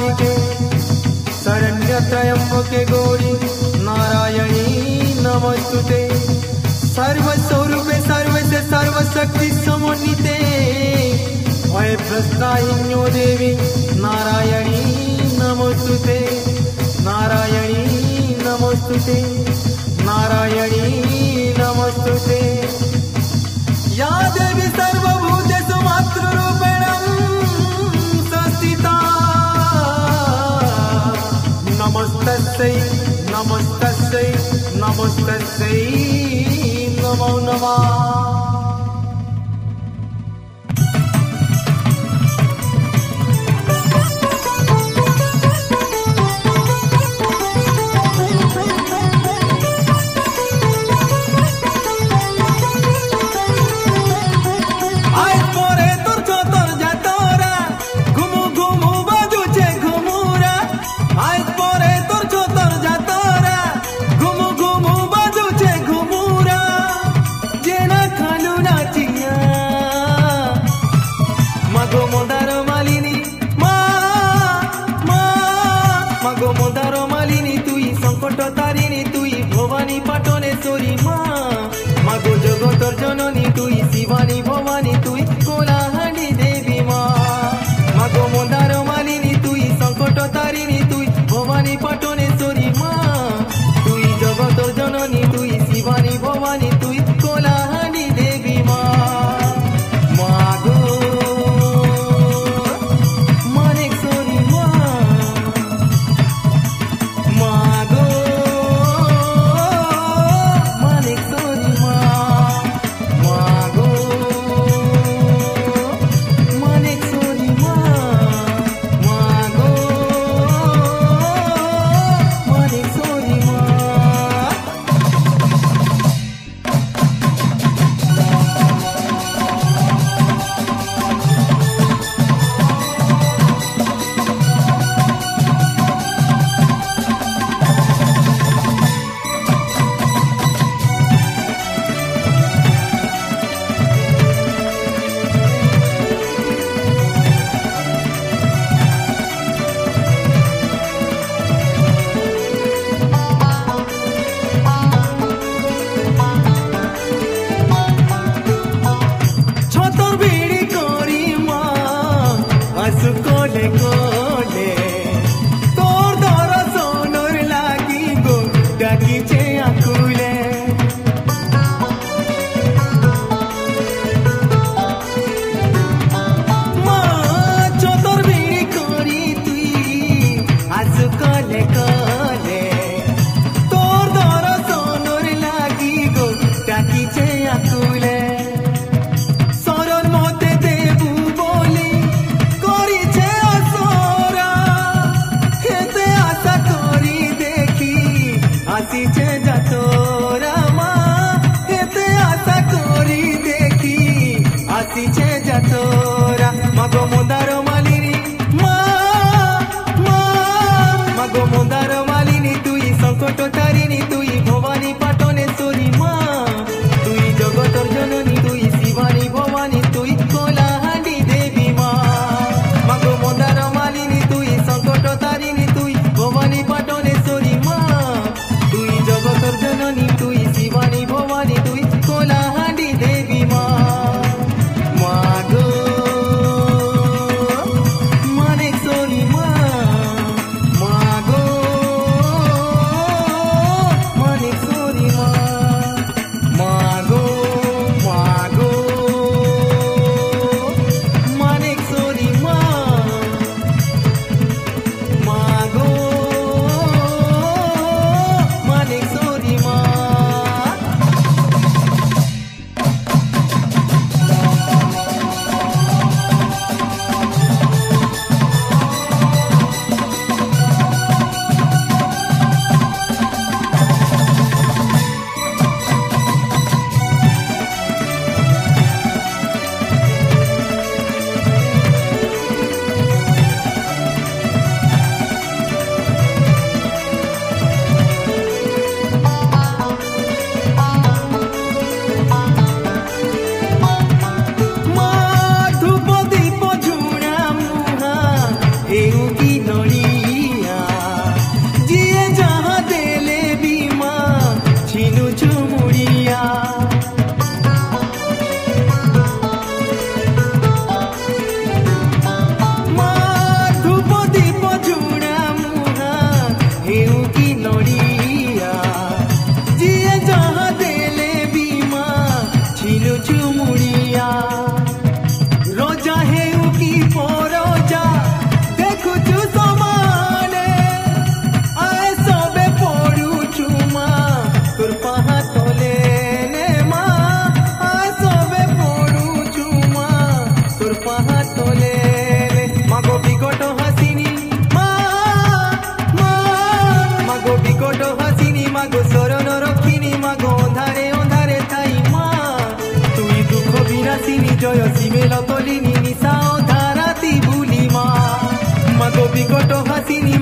कालिके शरण्य त्र्यंबके गौरी नारायणी नमस्तुते सर्वस्वरूपे सर्वस्य सर्वशक्ति समन्विते भयभ्रष्टाहिन्यो देवी नारायणी नमस्तुते नारायणी नमस्तुते नारायणी नमस्तुते या देवी सर्वभूतेषु मातृरूपेण संस्थिता नमस्तस्यै नमस्तस्यै नमस्तस्यै नमो नमः। तारिणी तुई भवानी पाटनेश्वरी मागो जगतर जननी तुई शिवानी भवानी तुई कोलाहांडी देवी मागो मंदार मालिनी तुई संकट तारिणी तुई भवानी पाटनेश्वरी तुई जगतर जननी तुई शिवानी भवानी तुई कोलाहांडी देवी मागो मानेश्वरी मागो मागो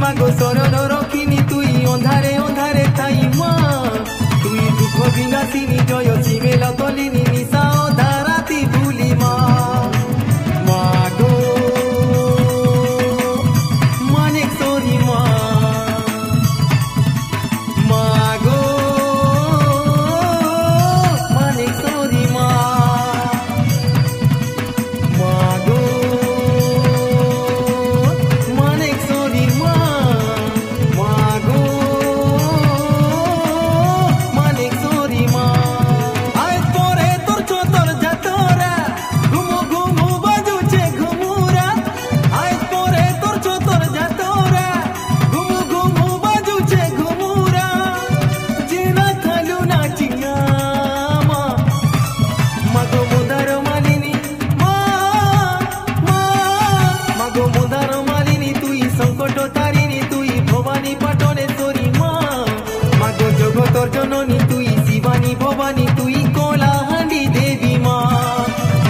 মাগো শরণ রক্ষিণী তুই অন্ধারে অন্ধারে থাই মা তুই দুঃখ বিনাশিনী জয় শিবেল তলিনী নিশা ধারাতি ভুলি মা মাগো মানেশ্বরী মা মাগো মানেশ্বরী মা মাগো মানেশ্বরী মা মাগো মানেশ্বরী মা আজ পরে তোর চতর যাতরা ঘুমু ঘুমু বাজুছে ঘুমুরা আজ পরে তোর চতর যাতরা ঘুমু ঘুমু বাজুছে ঘুমুরা জিনা খালু নাচিয়া মা মাগো মোদার মালিনী মা মা মাগো মোদার মালিনী তুই সংকট তারিণী তুই ভবানী পাটনেশ্বরী মা মাগো জগতর জননী তুই শিবানী ভবানী তুই কলাহান্ডি দেবী মা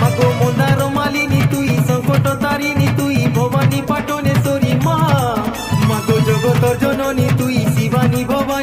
মাগো মোদার মালিনী তুই সংকট তারিণী তুই ভবানী পাটনেশ্বরী মা মাগো জগতর জননী তুই শিবানী ভবানী